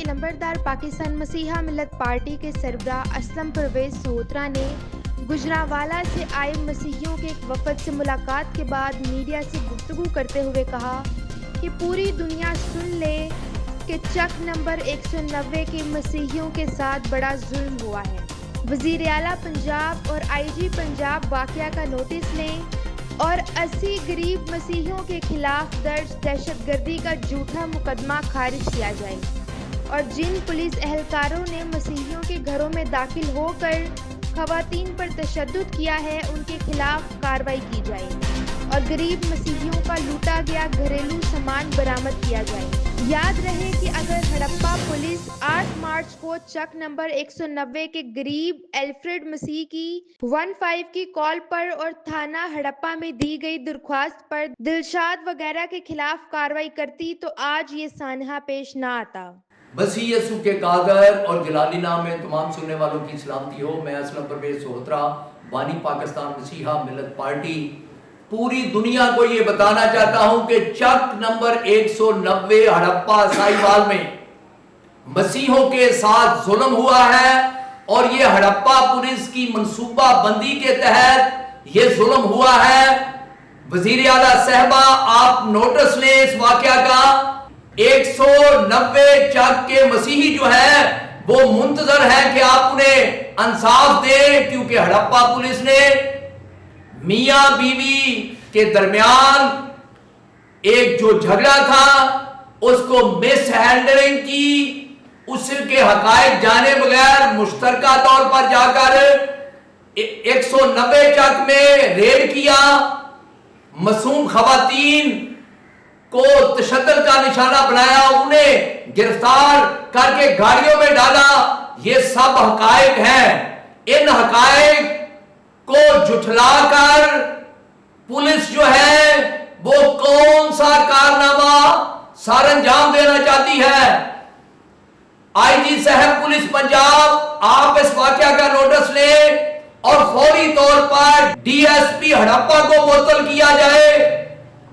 की नंबरदार पाकिस्तान मसीहा मिल्लत पार्टी के सरबराह असलम परवेज सोहतरा ने गुजरांवाला से आए मसीहियों के एक वफद से मुलाकात के बाद मीडिया से गुफ्तगू करते हुए कहा कि पूरी दुनिया सुन ले कि चक नंबर 190 के मसीहियों के साथ बड़ा जुल्म हुआ है। वज़ीर आला पंजाब और IG पंजाब वाक़या का नोटिस लें और 80 गरीब मसीहियों के खिलाफ दर्ज दहशतगर्दी का झूठा मुकदमा खारिज किया जाए और जिन पुलिस एहलकारों ने मसीहियों के घरों में दाखिल होकर खवातीन पर तशद्दुद किया है उनके खिलाफ कार्रवाई की जाए और गरीब मसीहियों का लूटा गया घरेलू सामान बरामद किया जाए। याद रहे कि अगर हड़प्पा पुलिस 8 मार्च को चक नंबर 190 के गरीब एल्फ्रेड मसीह की 15 की कॉल पर और थाना हड़प्पा में दी गई दरख्वास्त पर दिलशाद वगैरह के खिलाफ कार्रवाई करती तो आज ये सानहा पेश ना आता। मसीह यसू के कादर और जलाली नाम में तमाम सुनने वालों की सलामती हो। मैं असलम परवेज सोहतरा, बानी पाकिस्तान मसीहा मिल्लत पार्टी, पूरी दुनिया को ये बताना चाहता हूं कि चक नंबर 190 हड़प्पा साहिवाल में मसीहों के साथ जुल्म हुआ है और ये हड़प्पा पुलिस की मंसूबा बंदी के तहत ये जुल्म हुआ है। वजीर आला साहबा, आप नोटिस लें इस वाकया का। 190 चक के मसीही जो है वो मुंतजर है कि आप उन्हें इंसाफ दें, क्योंकि हड़प्पा पुलिस ने मियां बीवी के दरमियान एक जो झगड़ा था उसको मिस हैंडलिंग की, उसके हकायक जाने बगैर मुश्तरका तौर पर जाकर 190 चक में रेड किया, मासूम खवातीन को तशद्दुद का निशाना बनाया, उन्हें गिरफ्तार करके गाड़ियों में डाला। ये सब हकायक हैं। इन हकायक को जुठलाकर पुलिस जो है वो कौन सा कारनामा सरअंजाम देना चाहती है। IG साहब पुलिस पंजाब, आप इस वाकया का नोटिस लें और फौरी तौर पर DSP हड़प्पा को मुअत्तल किया जाए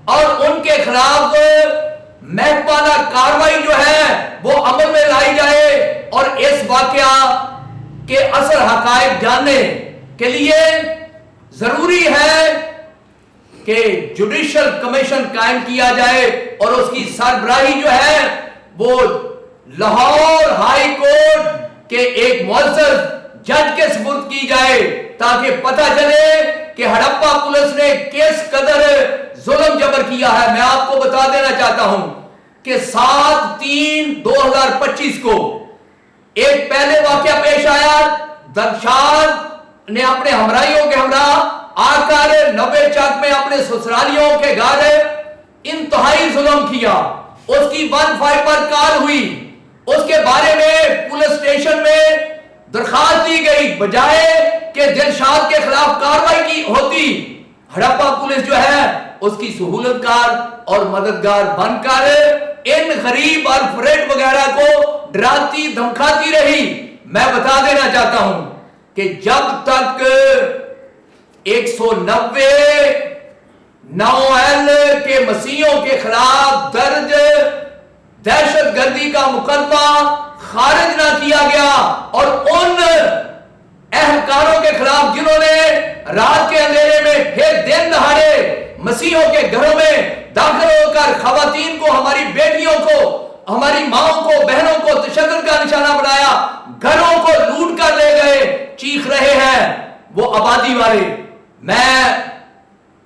और उनके खिलाफ महकमाना कार्रवाई जो है वो अमल में लाई जाए और इस वाकया के असल हकायक जानने के लिए जरूरी है कि जुडिशियल कमीशन कायम किया जाए और उसकी सरबराही जो है वो लाहौर हाई कोर्ट के एक मुअज़्ज़ज़ जज के सुपुर्द की जाए, ताकि पता चले कि हड़प्पा पुलिस ने किस कदर जुल्म जबर किया है। मैं आपको बता देना चाहता हूं कि 7/3/2025 को एक पहले वाकया पेश आया। दलशाद ने अपने हमराइयों के हमरा आकर 90 चक में अपने ससुरालियों के घर इंतहाई जुल्म किया। उसकी 15 पर कॉल हुई, उसके बारे में पुलिस स्टेशन में दरखास्त दी गई, बजाय कि दिलशाद के खिलाफ कार्रवाई की होती। हड़प्पा पुलिस जो है उसकी सहूलतकार और मददगार बनकर इन गरीब अल्फ्रेड वगैरह को डराती धमकाती रही। मैं बता देना चाहता हूं कि जब तक 190 9L के मसीहों के खिलाफ दर्ज दहशतगर्दी का मुकदमा खारिज ना किया गया और उन एहलकारों के खिलाफ जिन्होंने रात के अंधेरे में फिर दिन दहाड़े मसीहों के घरों में दाखिल होकर खवातीन को, हमारी बेटियों को, हमारी माओं को, बहनों को तशद्दुद का निशाना बनाया, घरों को लूट कर ले गए, चीख रहे हैं वो आबादी वाले। मैं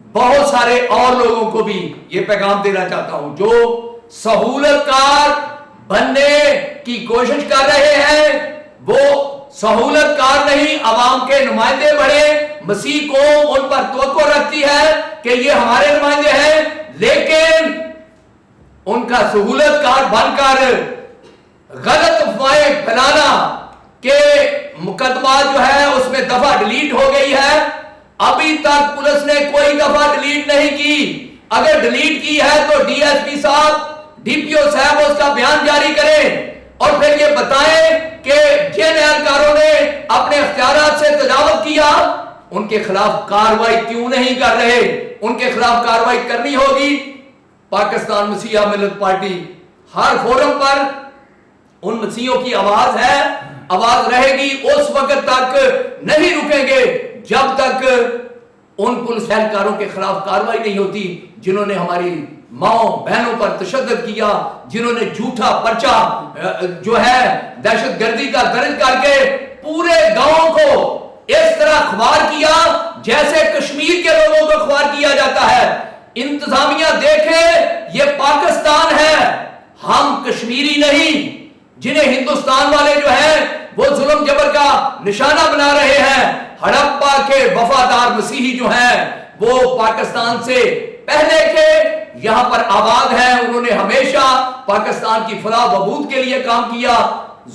बहुत सारे और लोगों को भी ये पैगाम देना चाहता हूं जो सहूलतकार बनने की कोशिश कर रहे हैं, वो सहूलतकार नहीं, आवाम के नुमाइंदे बड़े। मसीह को उन पर तवक्को रखती है कि ये हमारे नुमाइंदे हैं, लेकिन उनका सहूलतकार बनकर गलत अफवाहें फैलाना के मुकदमा जो है उसमें दफा डिलीट हो गई है। अभी तक पुलिस ने कोई दफा डिलीट नहीं की। अगर डिलीट की है तो DSP साहब, DPO साहब उसका बयान जारी करें और फिर ये बताएं कि जिन एहलकारों ने अपने इख्तियारात से तजावुज़ किया उनके खिलाफ कार्रवाई क्यों नहीं कर रहे। उनके खिलाफ कार्रवाई करनी होगी। पाकिस्तान मसीहा मिल्लत पार्टी हर फोरम पर ان مسیحوں کی آواز ہے, آواز رہے گی اس وقت تک نہیں رکیں گے جب تک ان پولیس اہلکاروں کے خلاف کارروائی نہیں ہوتی جنہوں نے ہماری ماؤں بہنوں پر تشدد کیا, جنہوں نے جھوٹا پرچہ جو ہے دہشت گردی کا درج کر کے پورے گاؤں کو اس طرح خوار کیا جیسے کشمیر کے لوگوں کو خوار کیا جاتا ہے. انتظامیہ دیکھے یہ پاکستان ہے, ہم کشمیری نہیں جنہیں ہندوستان والے جو ہیں وہ ظلم جبر کا نشانہ بنا رہے ہیں. ہڑپا کے وفادار مسیحی جو ہیں وہ پاکستان سے پہلے کے یہاں پر آباد ہیں, انہوں نے ہمیشہ پاکستان کی فلاح و بہبود کے لیے کام کیا.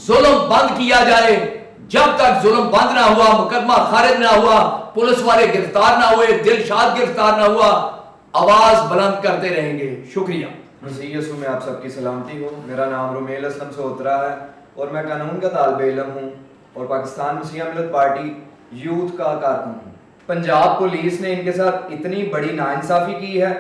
ظلم بند کیا جائے, جب تک ظلم بند نہ ہوا, مقدمہ خارج نہ ہوا, پولیس والے گرفتار نہ ہوئے, دلشاد گرفتار نہ ہوا, آواز بلند کرتے رہیں گے. شکریہ. مسیح یسوع میں آپ سب کی سلامتی ہو. میرا نام رومیل اسلم سہوترا ہے اور میں قانون کا طالب علم ہوں اور پاکستان مسیحا ملت پارٹی یوتھ کا کارکن ہوں. پنجاب پولیس نے ان کے ساتھ اتنی بڑی ناانصافی کی ہے.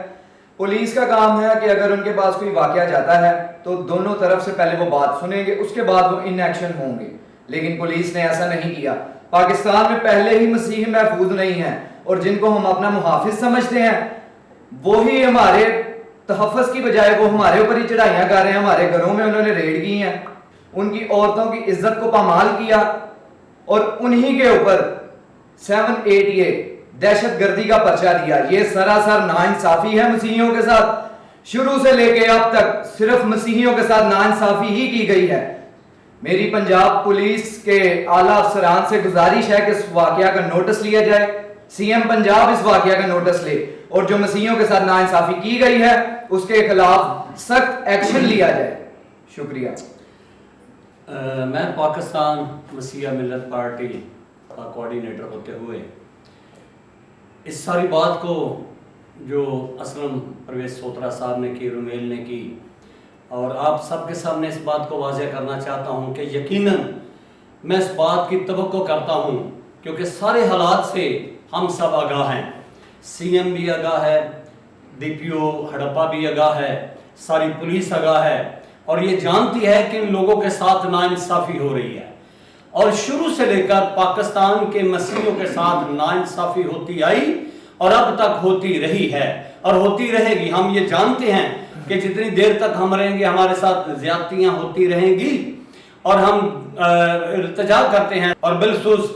پولیس کا کام ہے کہ اگر ان کے پاس کوئی واقعہ جاتا ہے تو دونوں طرف سے پہلے وہ بات سنیں گے, اس کے بعد وہ ان ایکشن ہوں گے, لیکن پولیس نے ایسا نہیں کیا. پاکستان میں پہلے ہی مسیحی محفوظ نہیں ہیں اور جن کو ہم اپنا محافظ سمجھتے ہیں وہی ہمارے تحفظ کی بجائے وہ ہمارے اوپر ہی چڑھائیاں کر رہے ہیں. ہمارے گھروں میں انہوں نے ریڈ کی ہیں, ان کی عورتوں کی عزت کو پامال کیا اور انہی کے اوپر 788 دہشت گردی کا پرچہ دیا. یہ سراسر ناانصافی ہے مسیحیوں کے ساتھ. شروع سے لے کے اب تک صرف مسیحیوں کے ساتھ ناانصافی ہی کی گئی ہے. میری پنجاب پولیس کے اعلیٰ افسران سے گزارش ہے کہ اس واقعہ کا نوٹس لیا جائے, سی ایم پنجاب اس واقعہ کا نوٹس لے اور جو مسیحیوں کے ساتھ ناانصافی کی گئی ہے اس کے خلاف سخت ایکشن لیا جائے. شکریہ. میں پاکستان مسیحا ملت پارٹی کا کوارڈینیٹر ہوتے ہوئے اس ساری بات کو جو اسلم پرویز سہوترا صاحب نے کی, رومیل نے کی, اور آپ سب کے سامنے اس بات کو واضح کرنا چاہتا ہوں کہ یقیناً میں اس بات کی توقع کرتا ہوں کیونکہ سارے حالات سے ہم سب آگاہ ہیں. سی ایم بھی آگاہ ہے, ڈی پی او ہڑپا بھی آگاہ ہے, ساری پولیس آگاہ ہے اور یہ جانتی ہے کہ ان لوگوں کے ساتھ ناانصافی ہو رہی ہے. اور شروع سے لے کر پاکستان کے مسیحیوں کے ساتھ ناانصافی ہوتی آئی اور اب تک ہوتی رہی ہے اور ہوتی رہے گی. ہم یہ جانتے ہیں کہ جتنی دیر تک ہم رہیں گے ہمارے ساتھ زیادتیاں ہوتی رہیں گی اور ہم التجا کرتے ہیں اور بالخصوص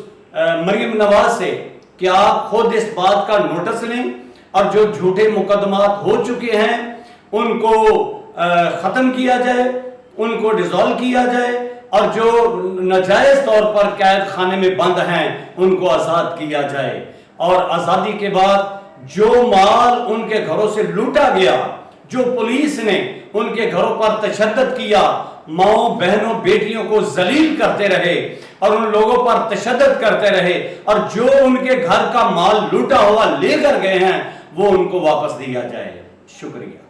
مریم نواز سے کہ آپ خود اس بات کا نوٹس لیں اور جو جھوٹے مقدمات ہو چکے ہیں ان کو ختم کیا جائے, ان کو ڈیزالو کیا جائے اور جو ناجائز طور پر قید خانے میں بند ہیں ان کو آزاد کیا جائے. اور آزادی کے بعد جو مال ان کے گھروں سے لوٹا گیا, جو پولیس نے ان کے گھروں پر تشدد کیا, ماؤں بہنوں بیٹیوں کو ذلیل کرتے رہے اور ان لوگوں پر تشدد کرتے رہے اور جو ان کے گھر کا مال لوٹا ہوا لے کر گئے ہیں وہ ان کو واپس دیا جائے. شکریہ.